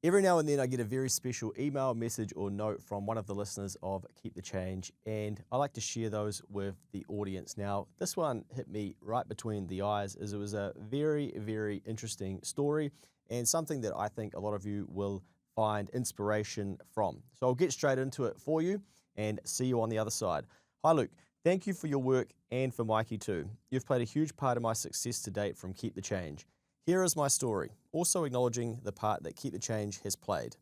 Every now and then I get a very special email, message, or note from one of the listeners of Keep the Change, and I like to share those with the audience. Now, this one hit me right between the eyes as it was a very, very interesting story and something that I think a lot of you will find inspiration from. So I'll get straight into it for you and see you on the other side. Hi, Luke. Thank you for your work and for Mikey too. You've played a huge part of my success to date from Keep the Change. Here is my story, also acknowledging the part that Keep the Change has played.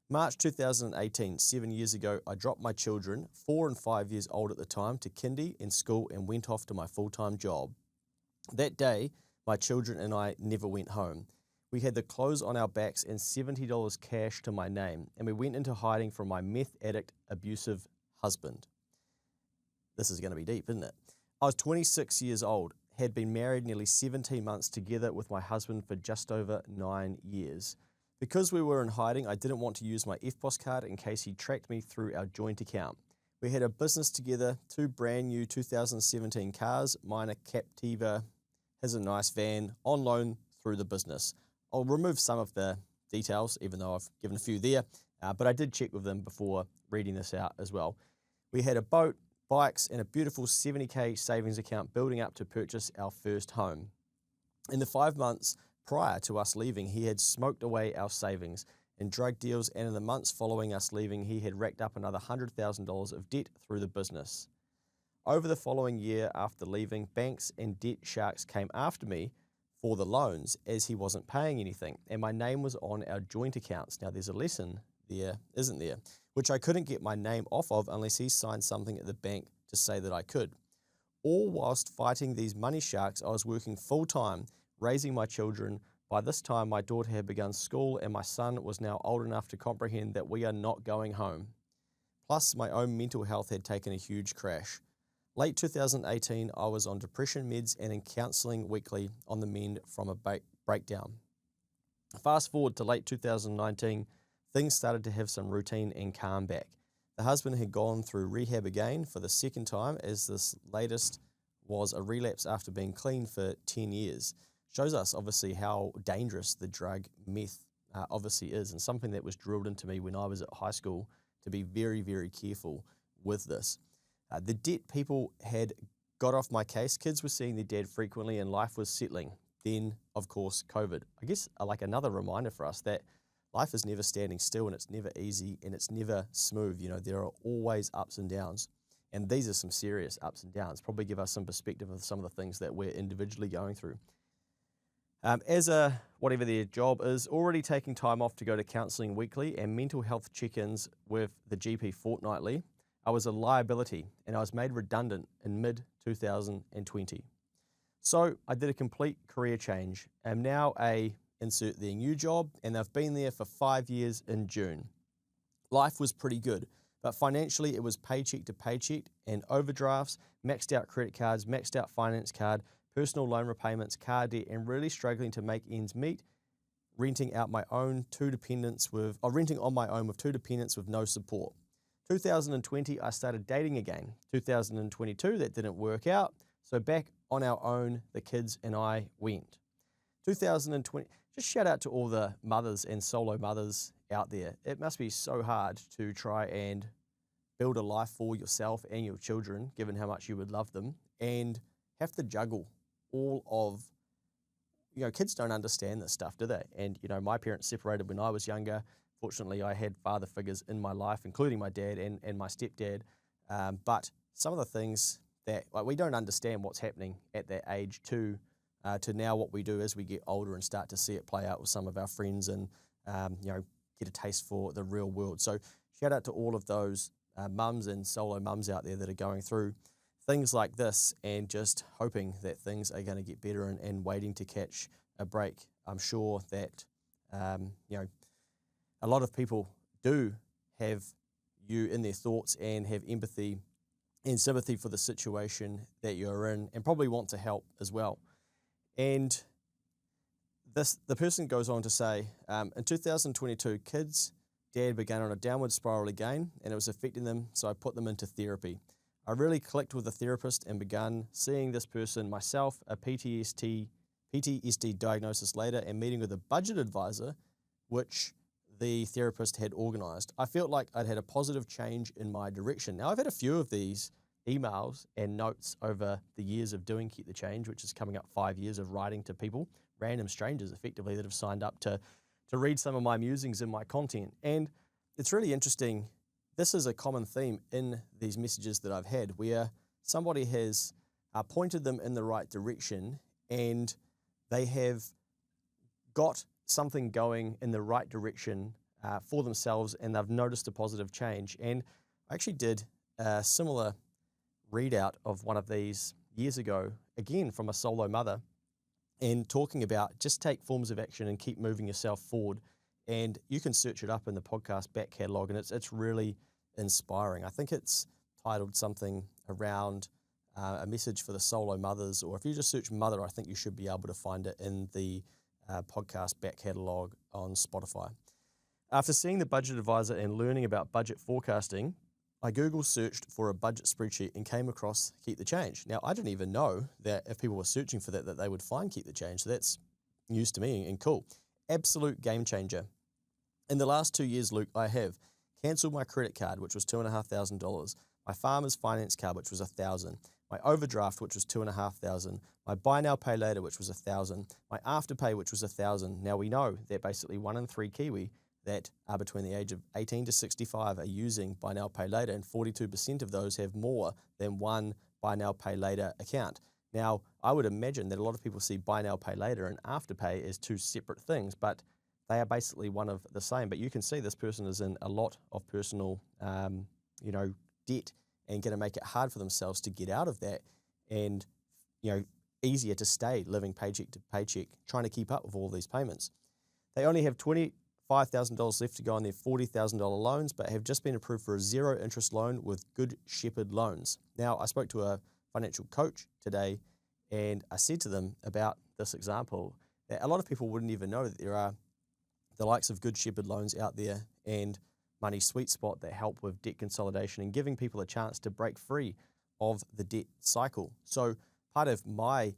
March 2018, 7 years ago, I dropped my children, 4 and 5 years old at the time, to kindy and school and went off to my full-time job. That day, my children and I never went home. We had the clothes on our backs and $70 cash to my name, and we went into hiding from my meth addict, abusive husband. This is going to be deep, isn't it? I was 26 years old, had been married nearly 17 months together with my husband for just over 9 years. Because we were in hiding, I didn't want to use my FBOS card in case he tracked me through our joint account. We had a business together, 2 brand new 2017 cars, mine a Captiva, his a nice van, on loan through the business. I'll remove some of the details, even though I've given a few there, but I did check with them before reading this out as well. We had a boat, bikes, and a beautiful $70K savings account building up to purchase our first home. In the 5 months prior to us leaving, he had smoked away our savings in drug deals, and in the months following us leaving, he had racked up another $100,000 of debt through the business. Over the following year after leaving, banks and debt sharks came after me for the loans as he wasn't paying anything, and my name was on our joint accounts. Now there's a lesson there, isn't there? Which I couldn't get my name off of unless he signed something at the bank to say that I could. All whilst fighting these money sharks, I was working full-time, raising my children. By this time, my daughter had begun school and my son was now old enough to comprehend that we are not going home. Plus, my own mental health had taken a huge crash. Late 2018, I was on depression meds and in counselling weekly on the mend from a breakdown. Fast forward to late 2019, things started to have some routine and calm back. The husband had gone through rehab again for the second time, as this latest was a relapse after being clean for 10 years. Shows us obviously how dangerous the drug meth obviously is, and something that was drilled into me when I was at high school to be very, very careful with this. The debt people had got off my case. Kids were seeing their dad frequently and life was settling. Then, of course, COVID. I guess like another reminder for us that life is never standing still and it's never easy and it's never smooth. You know, there are always ups and downs. And these are some serious ups and downs. Probably give us some perspective of some of the things that we're individually going through. As a, whatever their job is, already taking time off to go to counselling weekly and mental health check-ins with the GP fortnightly, I was a liability and I was made redundant in mid-2020. So I did a complete career change. I'm now insert their new job, and they've been there for 5 years in June. Life was pretty good, but financially it was paycheck to paycheck and overdrafts, maxed out credit cards, maxed out finance card, personal loan repayments, car debt, and really struggling to make ends meet, renting on my own with 2 dependents with no support. 2020, I started dating again. 2022, that didn't work out, so back on our own, the kids and I went. 2020, just shout out to all the mothers and solo mothers out there. It must be so hard to try and build a life for yourself and your children, given how much you would love them, and have to juggle all of, kids don't understand this stuff, do they? And, my parents separated when I was younger. Fortunately, I had father figures in my life, including my dad and my stepdad. But some of the things that, we don't understand what's happening at that age to now what we do as we get older and start to see it play out with some of our friends and, get a taste for the real world. So shout out to all of those mums and solo mums out there that are going through things like this and just hoping that things are going to get better and waiting to catch a break. I'm sure that, a lot of people do have you in their thoughts and have empathy and sympathy for the situation that you're in and probably want to help as well. And the person goes on to say, in 2022, kids' dad began on a downward spiral again and it was affecting them, so I put them into therapy. I really clicked with a therapist and began seeing this person myself, a PTSD diagnosis later, and meeting with a budget advisor, which the therapist had organized, I felt like I'd had a positive change in my direction. Now, I've had a few of these emails and notes over the years of doing Keep the Change, which is coming up 5 years of writing to people, random strangers effectively, that have signed up to read some of my musings and my content. And it's really interesting. This is a common theme in these messages that I've had, where somebody has pointed them in the right direction and they have got something going in the right direction for themselves, and they've noticed a positive change. And I actually did a similar readout of one of these years ago, again from a solo mother, and talking about just take forms of action and keep moving yourself forward. And you can search it up in the podcast back catalogue, and it's really inspiring. I think it's titled something around a message for the solo mothers, or if you just search mother, I think you should be able to find it in the podcast back catalogue on Spotify. After seeing the budget advisor and learning about budget forecasting, I Google searched for a budget spreadsheet and came across Keep the Change. Now, I didn't even know that if people were searching for that they would find Keep the Change. So that's news to me and cool. Absolute game changer. In the last 2 years, Luke, I have cancelled my credit card, which was $2,500, my farmer's finance card, which was $1,000, my overdraft, which was $2,500, my buy now, pay later, which was $1,000, my afterpay, which was $1,000. Now we know that basically 1 in 3 Kiwi that are between the age of 18 to 65 are using buy now, pay later, and 42% of those have more than one buy now, pay later account. Now, I would imagine that a lot of people see buy now, pay later and afterpay as two separate things, but they are basically one of the same. But you can see this person is in a lot of personal, debt, and going to make it hard for themselves to get out of that, and easier to stay living paycheck to paycheck, trying to keep up with all these payments. They only have $25,000 left to go on their $40,000 loans, but have just been approved for a 0 interest loan with Good Shepherd Loans. Now, I spoke to a financial coach today, and I said to them about this example that a lot of people wouldn't even know that there are the likes of Good Shepherd Loans out there and Money Sweet Spot that help with debt consolidation and giving people a chance to break free of the debt cycle. So part of my,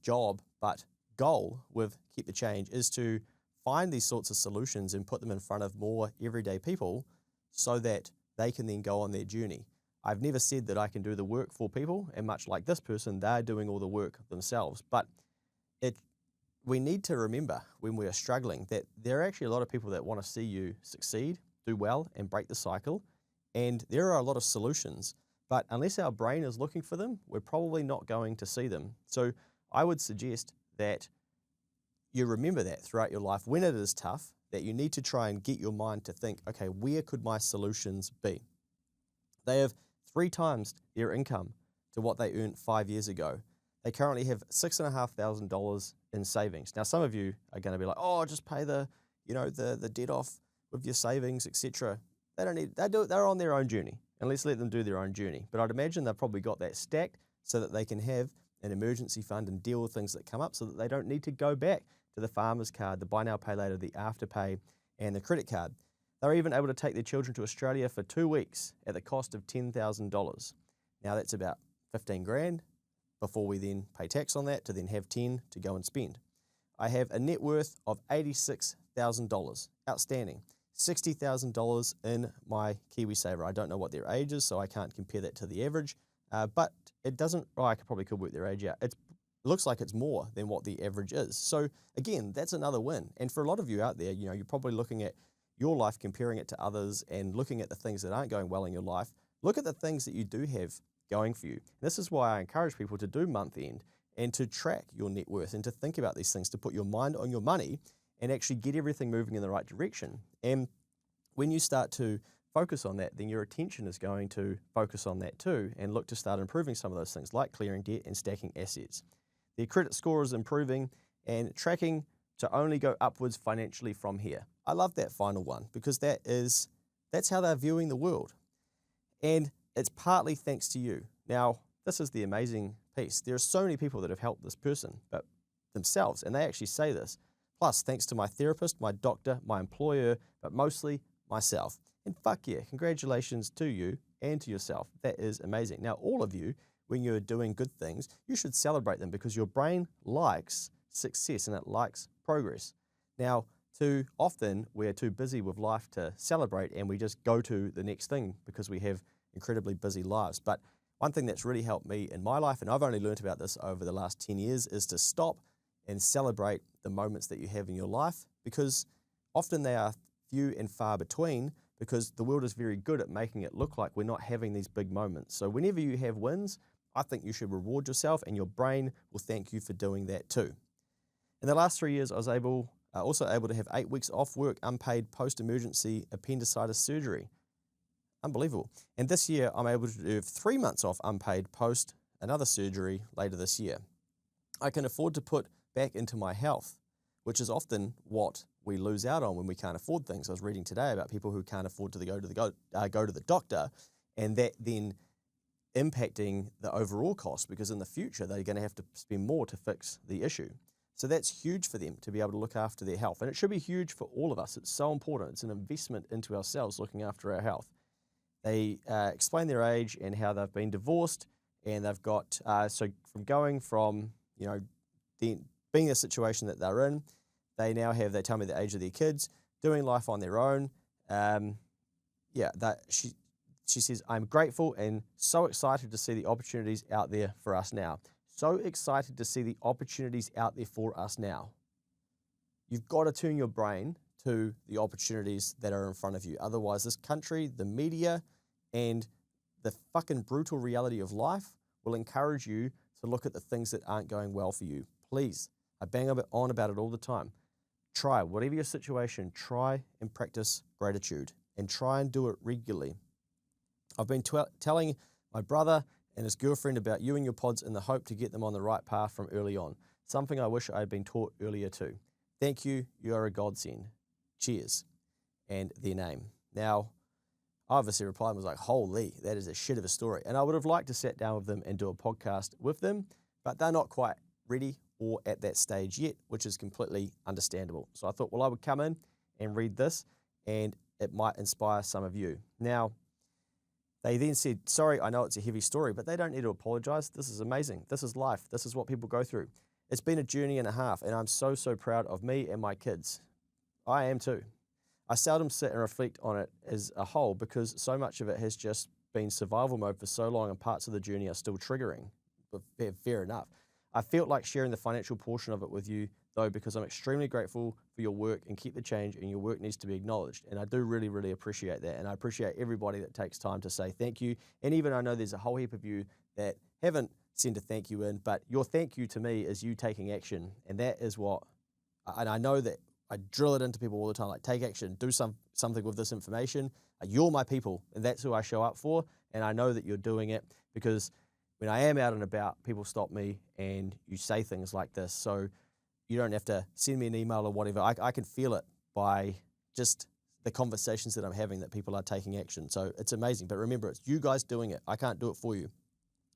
job, but goal with Keep the Change is to find these sorts of solutions and put them in front of more everyday people so that they can then go on their journey. I've never said that I can do the work for people, and much like this person, they're doing all the work themselves. But we need to remember when we are struggling that there are actually a lot of people that want to see you succeed, do well, and break the cycle. And there are a lot of solutions, but unless our brain is looking for them, we're probably not going to see them. So I would suggest that you remember that throughout your life when it is tough, that you need to try and get your mind to think, okay, where could my solutions be? They have 3 times their income to what they earned 5 years ago. They currently have $6,500 in savings. Now, some of you are going to be like, "Oh, just pay the debt off with your savings, etc." They don't need. They're on their own journey, and let's let them do their own journey. But I'd imagine they've probably got that stacked so that they can have an emergency fund and deal with things that come up, so that they don't need to go back to the farmer's card, the buy now, pay later, the afterpay, and the credit card. They're even able to take their children to Australia for 2 weeks at the cost of $10,000. Now that's about 15 grand. Before we then pay tax on that, to then have 10 to go and spend. I have a net worth of $86,000. Outstanding. $60,000 in my KiwiSaver. I don't know what their age is, so I can't compare that to the average. But it doesn't, I probably could work their age out. It looks like it's more than what the average is. So again, that's another win. And for a lot of you out there, you're probably looking at your life, comparing it to others, and looking at the things that aren't going well in your life. Look at the things that you do have going for you. This is why I encourage people to do month end and to track your net worth and to think about these things, to put your mind on your money and actually get everything moving in the right direction. And when you start to focus on that, then your attention is going to focus on that too, and look to start improving some of those things like clearing debt and stacking assets. Their credit score is improving and tracking to only go upwards financially from here. I love that final one, because that's how they're viewing the world. And it's partly thanks to you. Now, this is the amazing piece. There are so many people that have helped this person, but themselves, and they actually say this. Plus, thanks to my therapist, my doctor, my employer, but mostly myself. And fuck yeah, congratulations to you and to yourself. That is amazing. Now, all of you, when you're doing good things, you should celebrate them, because your brain likes success and it likes progress. Now, Too often, we're too busy with life to celebrate, and we just go to the next thing because we have incredibly busy lives. But one thing that's really helped me in my life, and I've only learned about this over the last 10 years, is to stop and celebrate the moments that you have in your life, because often they are few and far between, because the world is very good at making it look like we're not having these big moments. So whenever you have wins, I think you should reward yourself, and your brain will thank you for doing that too. In the last 3 years, I was also able to have 8 weeks off work, unpaid post-emergency appendicitis surgery. Unbelievable. And this year, I'm able to do 3 months off unpaid post another surgery later this year. I can afford to put back into my health, which is often what we lose out on when we can't afford things. I was reading today about people who can't afford to go to the doctor, and that then impacting the overall cost, because in the future they're going to have to spend more to fix the issue. So that's huge for them to be able to look after their health. And it should be huge for all of us. It's so important. It's an investment into ourselves, looking after our health. They explain their age and how they've been divorced, and they've got, so from going from, being in a situation that they're in, they tell me the age of their kids, doing life on their own. She says, I'm grateful and so excited to see the opportunities out there for us now. So excited to see the opportunities out there for us now. You've got to turn your brain to the opportunities that are in front of you. Otherwise, this country, the media, and the fucking brutal reality of life will encourage you to look at the things that aren't going well for you. Please, I bang on about it all the time. Try, whatever your situation, try and practice gratitude, and try and do it regularly. I've been telling my brother and his girlfriend about you and your pods in the hope to get them on the right path from early on. Something I wish I had been taught earlier too. Thank you. You are a godsend. Cheers. And their name. Now, I obviously replied and was like, holy, that is a shit of a story. And I would have liked to sit down with them and do a podcast with them, but they're not quite ready or at that stage yet, which is completely understandable. So I thought, well, I would come in and read this, and it might inspire some of you. Now, they then said, sorry, I know it's a heavy story, but they don't need to apologize. This is amazing. This is life. This is what people go through. It's been a journey and a half, and I'm so, so proud of me and my kids. I am too. I seldom sit and reflect on it as a whole, because so much of it has just been survival mode for so long, and parts of the journey are still triggering. But fair enough. I felt like sharing the financial portion of it with you, though, because I'm extremely grateful for your work, and keep the change, and your work needs to be acknowledged. And I do really, really appreciate that. And I appreciate everybody that takes time to say thank you. And even I know there's a whole heap of you that haven't sent a thank you in, but your thank you to me is you taking action. And that is what, and I know that I drill it into people all the time, like take action, do something with this information. You're my people, and that's who I show up for. And I know that you're doing it, because when I am out and about, people stop me and you say things like this. So you don't have to send me an email or whatever. I can feel it by just the conversations that I'm having, that people are taking action. So it's amazing. But remember, it's you guys doing it. I can't do it for you.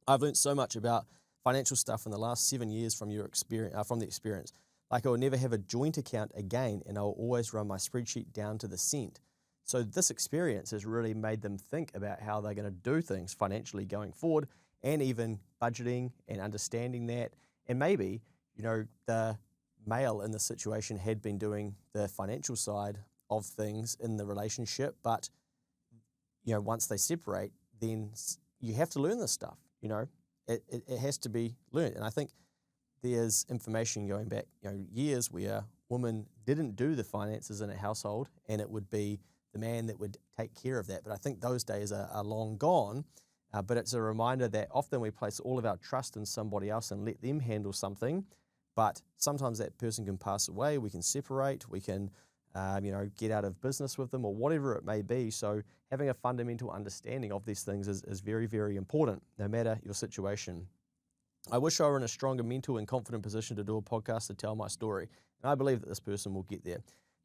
I've learned so much about financial stuff in the last 7 years from the experience. Like, I will never have a joint account again, and I'll always run my spreadsheet down to the cent. So this experience has really made them think about how they're going to do things financially going forward, and even budgeting and understanding that. And maybe, the male in the situation had been doing the financial side of things in the relationship, but, once they separate, then you have to learn this stuff, It has to be learned. And I think there's information going back, years where women didn't do the finances in a household, and it would be the man that would take care of that. But I think those days are long gone. But it's a reminder that often we place all of our trust in somebody else and let them handle something. But sometimes that person can pass away. We can separate. We can, get out of business with them, or whatever it may be. So having a fundamental understanding of these things is very, very important, no matter your situation. I wish I were in a stronger mental and confident position to do a podcast to tell my story. And I believe that this person will get there.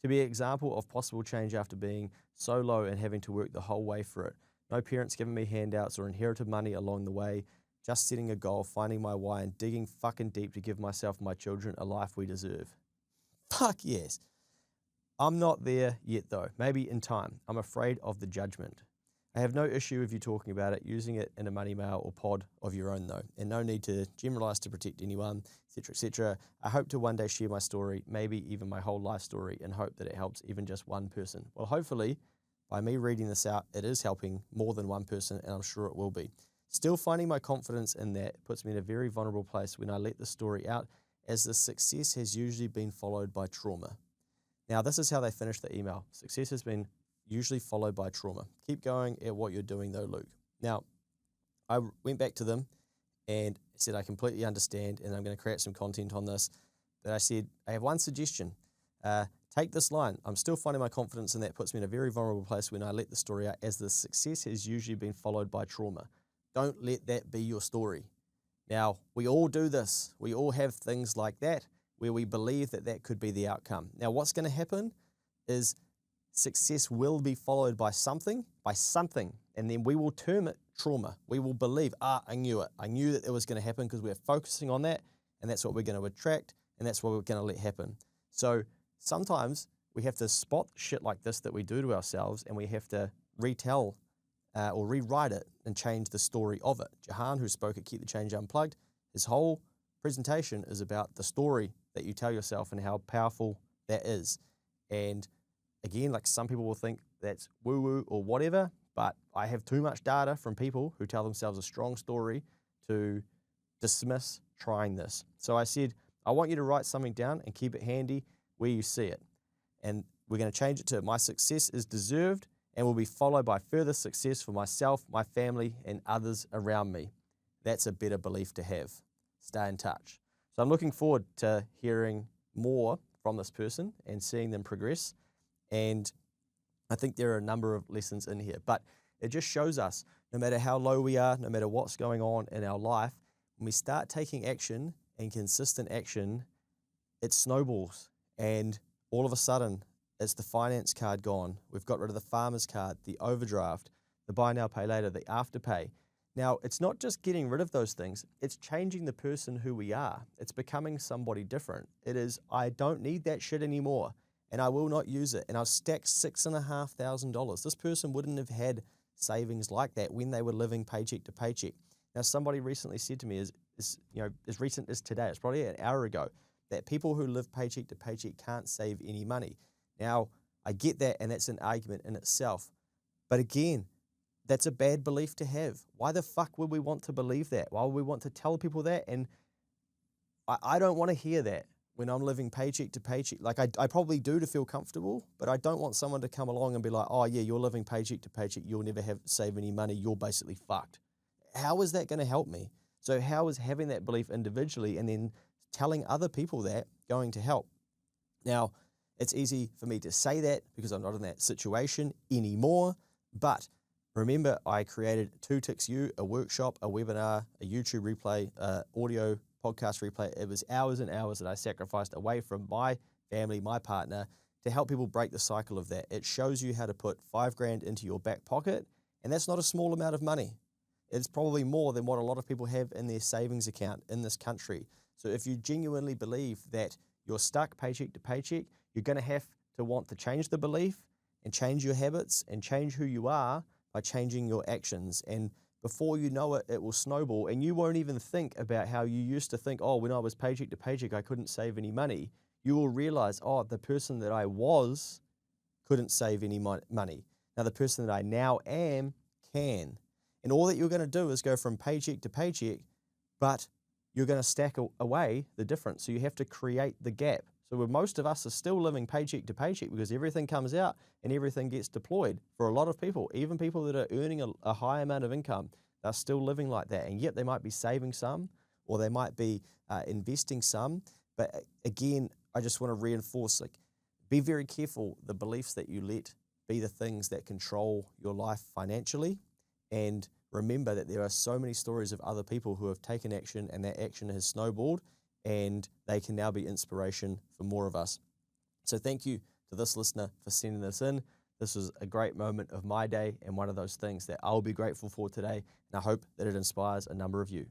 To be an example of possible change after being so low and having to work the whole way for it. No parents giving me handouts or inherited money along the way. Just setting a goal, finding my why, and digging fucking deep to give myself and my children a life we deserve. Fuck yes. I'm not there yet though. Maybe in time. I'm afraid of the judgment. I have no issue with you talking about it, using it in a money mail or pod of your own though, and no need to generalize to protect anyone, etc., etc. I hope to one day share my story, maybe even my whole life story, and hope that it helps even just one person. Well, hopefully, by me reading this out, it is helping more than one person, and I'm sure it will be. Still finding my confidence in that puts me in a very vulnerable place when I let the story out, as the success has usually been followed by trauma. Now, this is how they finish the email. Success has been usually followed by trauma. Keep going at what you're doing though, Luke. Now, I went back to them and said, I completely understand and I'm going to create some content on this. But I said, I have one suggestion. Take this line. I'm still finding my confidence, and that puts me in a very vulnerable place when I let the story out, as the success has usually been followed by trauma. Don't let that be your story. Now, we all do this. We all have things like that where we believe that that could be the outcome. Now, what's going to happen is success will be followed by something, and then we will term it trauma. We will believe, I knew it. I knew that it was going to happen because we're focusing on that, and that's what we're going to attract, and that's what we're going to let happen. So sometimes we have to spot shit like this that we do to ourselves, and we have to retell or rewrite it and change the story of it. Jahan, who spoke at Keep the Change Unplugged, his whole presentation is about the story that you tell yourself and how powerful that is. And again, like, some people will think that's woo-woo or whatever, but I have too much data from people who tell themselves a strong story to dismiss trying this. So I said, I want you to write something down and keep it handy where you see it. And we're going to change it to, my success is deserved and will be followed by further success for myself, my family, and others around me. That's a better belief to have. Stay in touch. So I'm looking forward to hearing more from this person and seeing them progress. And I think there are a number of lessons in here, but it just shows us, no matter how low we are, no matter what's going on in our life, when we start taking action and consistent action, it snowballs. And all of a sudden, it's the finance card gone. We've got rid of the farmer's card, the overdraft, the buy now, pay later, the afterpay. Now, it's not just getting rid of those things, it's changing the person who we are. It's becoming somebody different. It is, I don't need that shit anymore, and I will not use it. And I've stacked $6,500. This person wouldn't have had savings like that when they were living paycheck to paycheck. Now, somebody recently said to me, as recent as today, it's probably an hour ago, that people who live paycheck to paycheck can't save any money. Now, I get that, and that's an argument in itself. But again, that's a bad belief to have. Why the fuck would we want to believe that? Why would we want to tell people that? And I don't want to hear that when I'm living paycheck to paycheck. Like, I probably do to feel comfortable, but I don't want someone to come along and be like, oh yeah, you're living paycheck to paycheck, you'll never save any money, you're basically fucked. How is that going to help me? So how is having that belief individually and then telling other people that going to help? Now, it's easy for me to say that because I'm not in that situation anymore, but remember, I created 2TixU, a workshop, a webinar, a YouTube replay, audio podcast replay. It was hours and hours that I sacrificed away from my family, my partner, to help people break the cycle of that. It shows you how to put $5,000 into your back pocket, and that's not a small amount of money. It's probably more than what a lot of people have in their savings account in this country. So if you genuinely believe that you're stuck paycheck to paycheck, you're going to have to want to change the belief and change your habits and change who you are by changing your actions. And before you know it, it will snowball, and you won't even think about how you used to think, oh, when I was paycheck to paycheck, I couldn't save any money. You will realize, oh, the person that I was couldn't save any money. Now the person that I now am can. And all that you're going to do is go from paycheck to paycheck, but you're going to stack away the difference. So you have to create the gap. So where most of us are still living paycheck to paycheck because everything comes out and everything gets deployed. For a lot of people, even people that are earning a high amount of income, they're still living like that. And yet they might be saving some, or they might be investing some. But again, I just want to reinforce, like, be very careful the beliefs that you let be the things that control your life financially. And remember that there are so many stories of other people who have taken action, and that action has snowballed, and they can now be inspiration for more of us. So thank you to this listener for sending this in. This was a great moment of my day, and one of those things that I'll be grateful for today, and I hope that it inspires a number of you.